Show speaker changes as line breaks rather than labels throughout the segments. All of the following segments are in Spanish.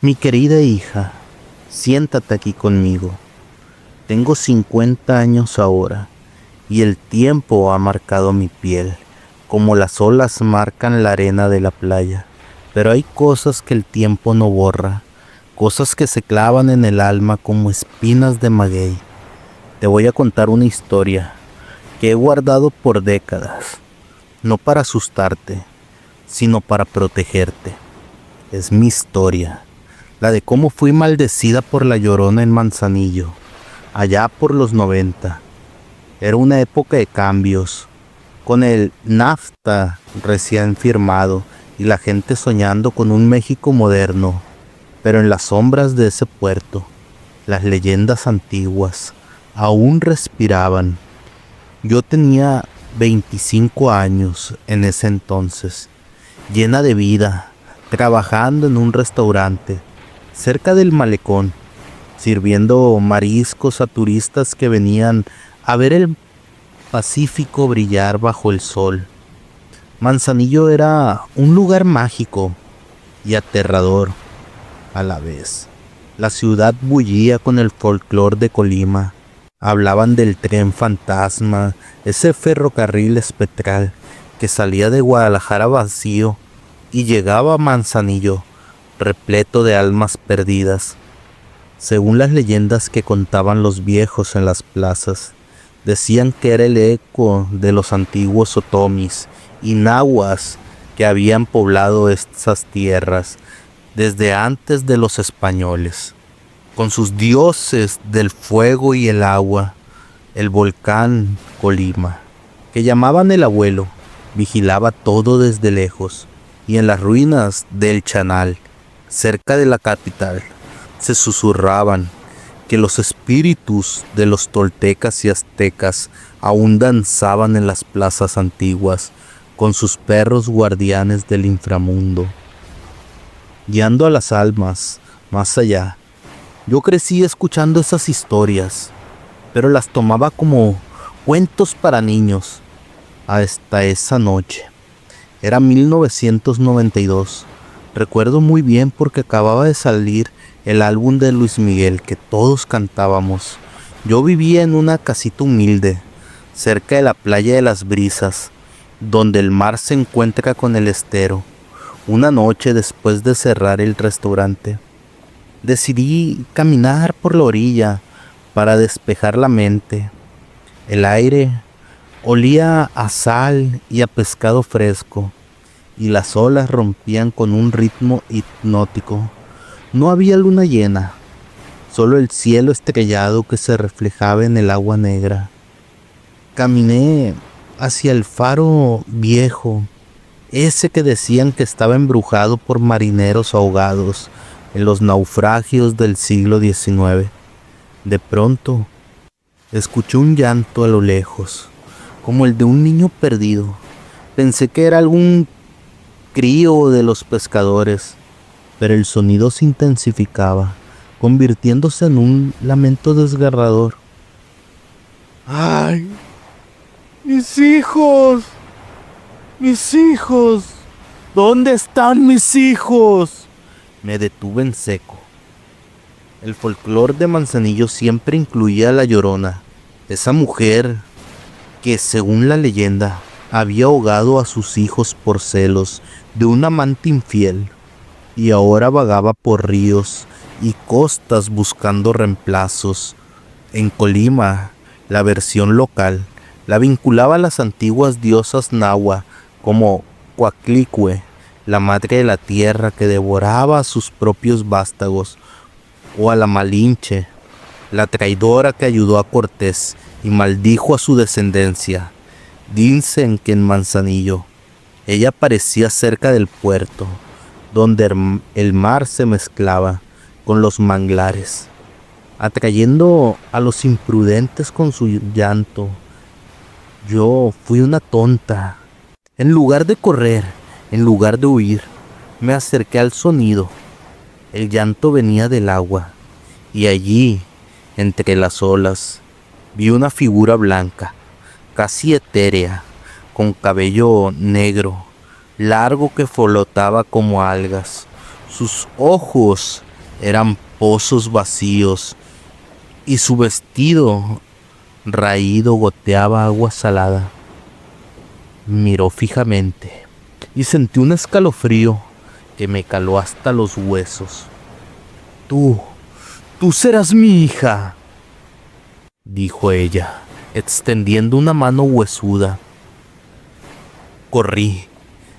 Mi querida hija, siéntate aquí conmigo. Tengo 50 años ahora y el tiempo ha marcado mi piel, como las olas marcan la arena de la playa. Pero hay cosas que el tiempo no borra, cosas que se clavan en el alma como espinas de maguey. Te voy a contar una historia que he guardado por décadas, no para asustarte, sino para protegerte. Es mi historia, la de cómo fui maldecida por la Llorona en Manzanillo, allá por los 90. Era una época de cambios, con el NAFTA recién firmado y la gente soñando con un México moderno. Pero en las sombras de ese puerto, las leyendas antiguas aún respiraban. Yo tenía 25 años en ese entonces, llena de vida, trabajando en un restaurante cerca del malecón, sirviendo mariscos a turistas que venían a ver el Pacífico brillar bajo el sol. Manzanillo era un lugar mágico y aterrador a la vez. La ciudad bullía con el folclor de Colima. Hablaban del tren fantasma, ese ferrocarril espectral que salía de Guadalajara vacío y llegaba a Manzanillo repleto de almas perdidas. Según las leyendas que contaban los viejos en las plazas, decían que era el eco de los antiguos otomis y nahuas que habían poblado estas tierras desde antes de los españoles. Con sus dioses del fuego y el agua, el volcán Colima, que llamaban el abuelo, vigilaba todo desde lejos, y en las ruinas del Chanal, cerca de la capital, se susurraban que los espíritus de los toltecas y aztecas aún danzaban en las plazas antiguas con sus perros guardianes del inframundo, guiando a las almas más allá. Yo crecí escuchando esas historias, pero las tomaba como cuentos para niños, hasta esa noche. Era 1992. Recuerdo muy bien porque acababa de salir el álbum de Luis Miguel que todos cantábamos. Yo vivía en una casita humilde, cerca de la playa de las Brisas, donde el mar se encuentra con el estero. Una noche después de cerrar el restaurante, decidí caminar por la orilla para despejar la mente. El aire olía a sal y a pescado fresco, y las olas rompían con un ritmo hipnótico. No había luna llena, solo el cielo estrellado que se reflejaba en el agua negra. Caminé hacia el faro viejo, ese que decían que estaba embrujado por marineros ahogados en los naufragios del siglo XIX. De pronto, escuché un llanto a lo lejos, como el de un niño perdido. Pensé que era algún crío de los pescadores, pero el sonido se intensificaba, convirtiéndose en un lamento desgarrador. ¡Ay! ¡Mis hijos! ¡Mis hijos! ¿Dónde están mis hijos? Me detuve en seco. El folclore de Manzanillo siempre incluía a la Llorona, esa mujer que, según la leyenda, había ahogado a sus hijos por celos de un amante infiel, y ahora vagaba por ríos y costas buscando reemplazos. En Colima, la versión local la vinculaba a las antiguas diosas nahua como Coatlicue, la madre de la tierra que devoraba a sus propios vástagos, o a la Malinche, la traidora que ayudó a Cortés y maldijo a su descendencia. Dicen que en Manzanillo ella aparecía cerca del puerto, donde el mar se mezclaba con los manglares, atrayendo a los imprudentes con su llanto. Yo fui una tonta. En lugar de correr, en lugar de huir, me acerqué al sonido. El llanto venía del agua, y allí, entre las olas, vi una figura blanca, casi etérea, con cabello negro, largo que flotaba como algas. Sus ojos Eran pozos vacíos y su vestido raído goteaba agua salada. Miró fijamente y sentí un escalofrío que me caló hasta los huesos. Tú serás mi hija, dijo ella, extendiendo una mano huesuda. Corrí.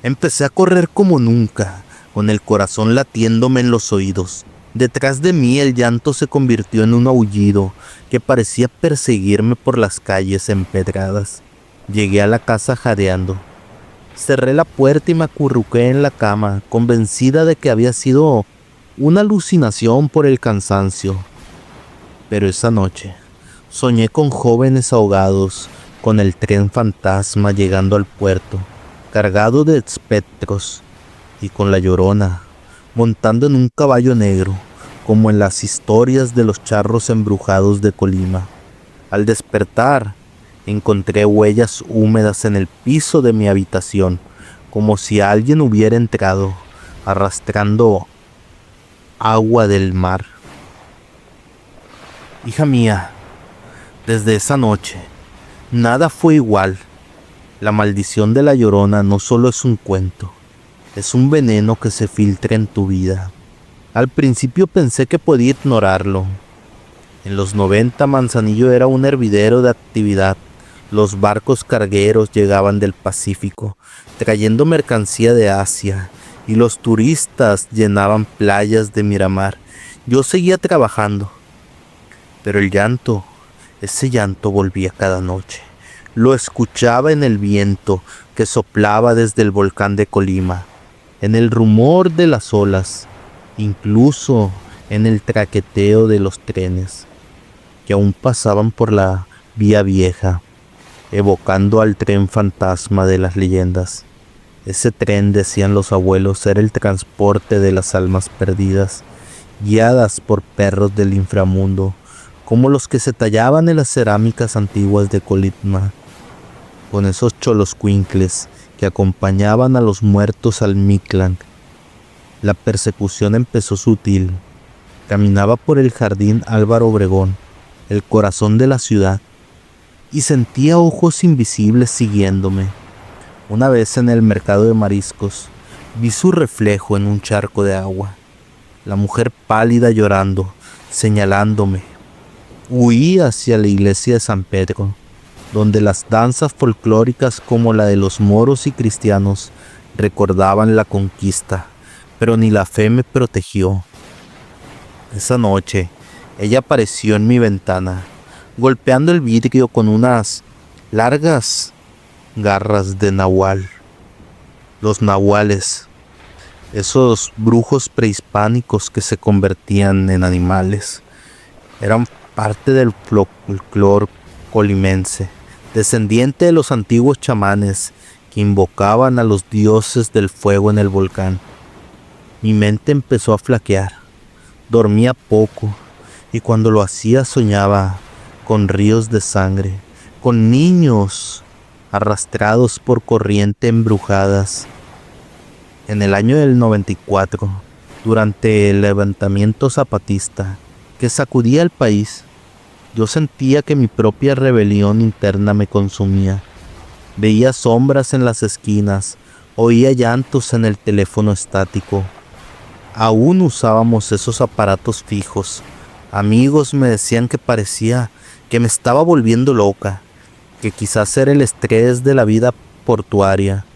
Empecé a correr como nunca, con el corazón latiéndome en los oídos. Detrás de mí el llanto se convirtió en un aullido que parecía perseguirme por las calles empedradas. Llegué a la casa jadeando. Cerré la puerta y me acurruqué en la cama, convencida de que había sido una alucinación por el cansancio. Pero esa noche soñé con jóvenes ahogados, con el tren fantasma llegando al puerto, cargado de espectros, y con la Llorona, montando en un caballo negro, como en las historias de los charros embrujados de Colima. Al despertar, encontré huellas húmedas en el piso de mi habitación, como si alguien hubiera entrado, arrastrando agua del mar. Hija mía, desde esa noche, nada fue igual. La maldición de la Llorona no solo es un cuento, es un veneno que se filtra en tu vida. Al principio pensé que podía ignorarlo. En los 90 Manzanillo era un hervidero de actividad. Los barcos cargueros llegaban del Pacífico, trayendo mercancía de Asia, y los turistas llenaban playas de Miramar. Yo seguía trabajando, pero el llanto, ese llanto volvía cada noche. Lo escuchaba en el viento que soplaba desde el volcán de Colima, en el rumor de las olas, incluso en el traqueteo de los trenes que aún pasaban por la vía vieja, evocando al tren fantasma de las leyendas. Ese tren, decían los abuelos, era el transporte de las almas perdidas, guiadas por perros del inframundo, como los que se tallaban en las cerámicas antiguas de Colima, con esos choloscuincles que acompañaban a los muertos al Mictlán. La persecución empezó sutil. Caminaba por el jardín Álvaro Obregón, el corazón de la ciudad, y sentía ojos invisibles siguiéndome. Una vez en el mercado de mariscos, vi su reflejo en un charco de agua. La mujer pálida llorando, señalándome. Huí hacia la iglesia de San Pedro, donde las danzas folclóricas como la de los moros y cristianos recordaban la conquista, pero ni la fe me protegió. Esa noche, ella apareció en mi ventana, golpeando el vidrio con unas largas garras de nahual. Los nahuales, esos brujos prehispánicos que se convertían en animales, eran parte del folclore colimense, descendiente de los antiguos chamanes que invocaban a los dioses del fuego en el volcán. Mi mente empezó a flaquear, dormía poco, y cuando lo hacía soñaba con ríos de sangre, con niños arrastrados por corriente embrujadas. En el año del 94, durante el levantamiento zapatista que sacudía el país, yo sentía que mi propia rebelión interna me consumía. Veía sombras en las esquinas, oía llantos en el teléfono estático. Aún usábamos esos aparatos fijos. Amigos me decían que parecía que me estaba volviendo loca, que quizás era el estrés de la vida portuaria,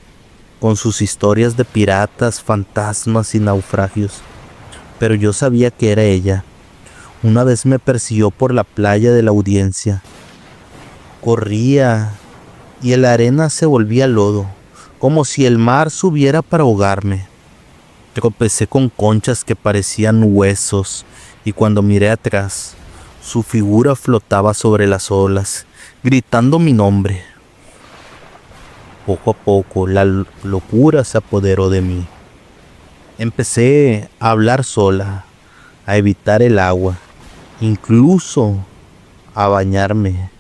con sus historias de piratas, fantasmas y naufragios. Pero yo sabía que era ella. Una vez me persiguió por la playa de la Audiencia. Corría y la arena se volvía lodo, como si el mar subiera para ahogarme. Tropecé con conchas que parecían huesos, y cuando miré atrás, su figura flotaba sobre las olas, gritando mi nombre. Poco a poco la locura se apoderó de mí. Empecé a hablar sola, a evitar el agua, incluso a bañarme.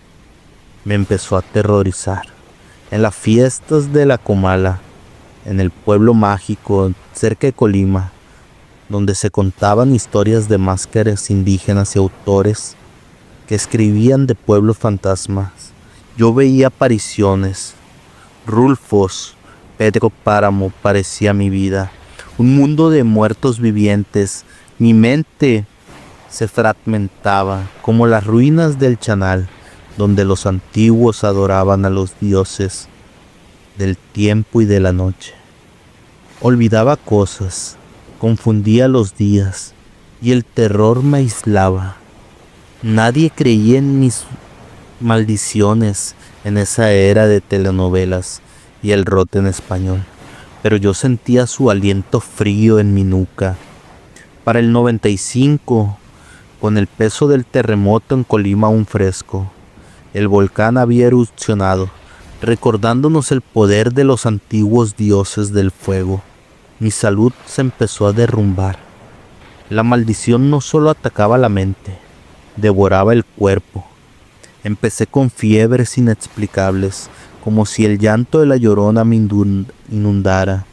Me empezó a aterrorizar. En las fiestas de la Comala, en el pueblo mágico cerca de Colima, donde se contaban historias de máscaras indígenas y autores que escribían de pueblos fantasmas. Yo veía apariciones. Rulfos, Pedro Páramo parecía mi vida, un mundo de muertos vivientes. Mi mente se fragmentaba como las ruinas del Chanal, donde los antiguos adoraban a los dioses del tiempo y de la noche. Olvidaba cosas, confundía los días y el terror me aislaba. Nadie creía en mis maldiciones en esa era de telenovelas y el rock en español, pero yo sentía su aliento frío en mi nuca. Para el 95, con el peso del terremoto en Colima aún fresco, el volcán había erupcionado, recordándonos el poder de los antiguos dioses del fuego. Mi salud se empezó a derrumbar. La maldición no solo atacaba la mente, devoraba el cuerpo. Empecé con fiebres inexplicables, como si el llanto de la Llorona me inundara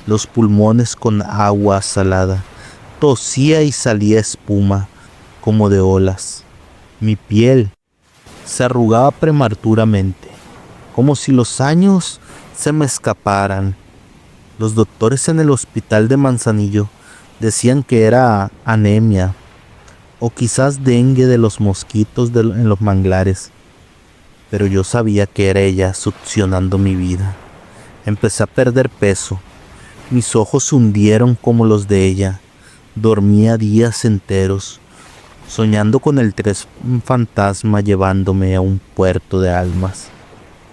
los pulmones con agua salada. Tosía y salía espuma, como de olas. Mi piel se arrugaba prematuramente, como si los años se me escaparan. Los doctores en el hospital de Manzanillo decían que era anemia o quizás dengue de los mosquitos en los manglares, pero yo sabía que era ella succionando mi vida. Empecé a perder peso, mis ojos se hundieron como los de ella. Dormía días enteros, soñando con el tren fantasma llevándome a un puerto de almas,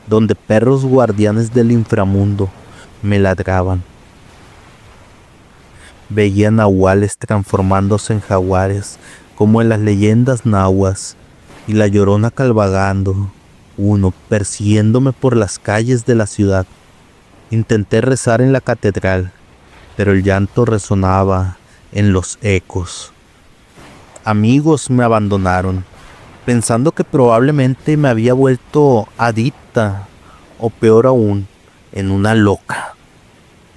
donde perros guardianes del inframundo me ladraban. Veía nahuales transformándose en jaguares, como en las leyendas nahuas, y la Llorona cabalgando, uno persiguiéndome por las calles de la ciudad. Intenté rezar en la catedral, pero el llanto resonaba en los ecos. Amigos me abandonaron, pensando que probablemente me había vuelto adicta, o peor aún, en una loca.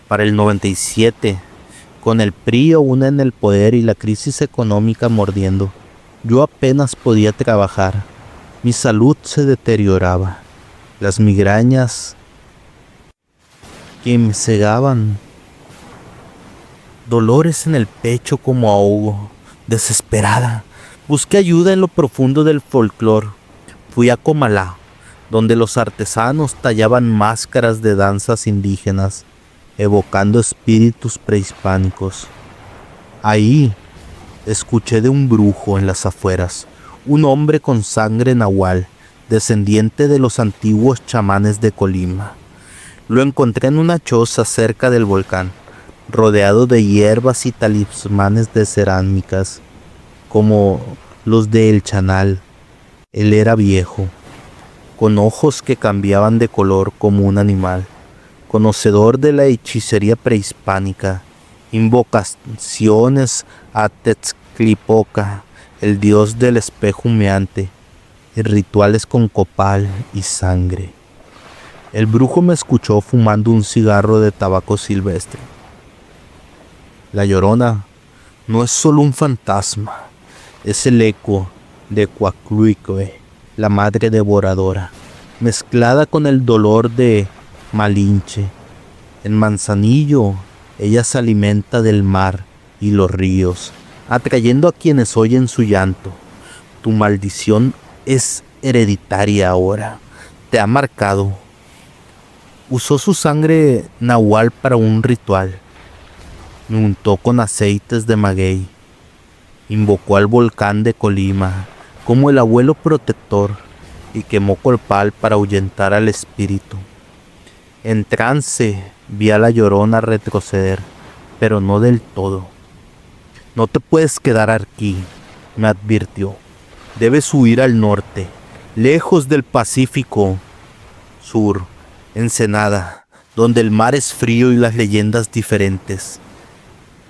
Para el 97, con el PRI aún en el poder y la crisis económica mordiendo, yo apenas podía trabajar. Mi salud se deterioraba. Las migrañas que me cegaban, dolores en el pecho como ahogo. Desesperada, busqué ayuda en lo profundo del folclore. Fui a Comalá, donde los artesanos tallaban máscaras de danzas indígenas, evocando espíritus prehispánicos. Ahí escuché de un brujo en las afueras, un hombre con sangre nahual, descendiente de los antiguos chamanes de Colima. Lo encontré en una choza cerca del volcán, rodeado de hierbas y talismanes de cerámicas, como los de El Chanal. Él era viejo, con ojos que cambiaban de color como un animal, conocedor de la hechicería prehispánica, invocaciones a Tetzclipoca, el dios del espejo humeante, y rituales con copal y sangre. El brujo me escuchó fumando un cigarro de tabaco silvestre. La Llorona no es solo un fantasma, es el eco de Coatlicue, la madre devoradora, mezclada con el dolor de Malinche. En Manzanillo, ella se alimenta del mar y los ríos, atrayendo a quienes oyen su llanto. Tu maldición es hereditaria ahora, te ha marcado. Usó su sangre nahual para un ritual. Me untó con aceites de maguey. Invocó al volcán de Colima como el abuelo protector y quemó copal para ahuyentar al espíritu. En trance vi a la Llorona retroceder, pero no del todo. No te puedes quedar aquí, me advirtió. Debes huir al norte, lejos del Pacífico Sur, Ensenada, donde el mar es frío y las leyendas diferentes.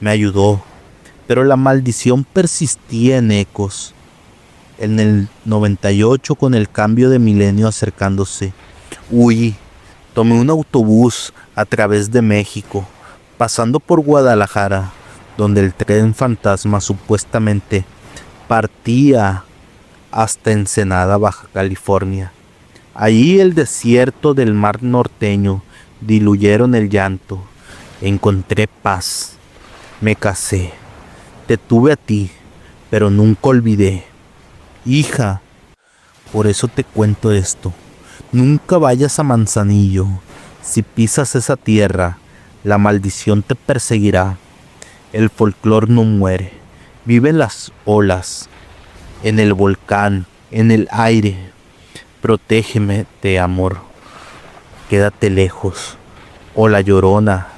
Me ayudó, pero la maldición persistía en ecos. En el 98, con el cambio de milenio acercándose, huí. Tomé un autobús a través de México, pasando por Guadalajara, donde el tren fantasma supuestamente partía hasta Ensenada, Baja California. Allí el desierto del mar norteño diluyeron el llanto. Encontré paz. Me casé. Te tuve a ti, pero nunca olvidé. Hija, por eso te cuento esto. Nunca vayas a Manzanillo. Si pisas esa tierra, la maldición te perseguirá. El folclor no muere. Vive en las olas, en el volcán, en el aire. Protégeme de amor. Quédate lejos, o la Llorona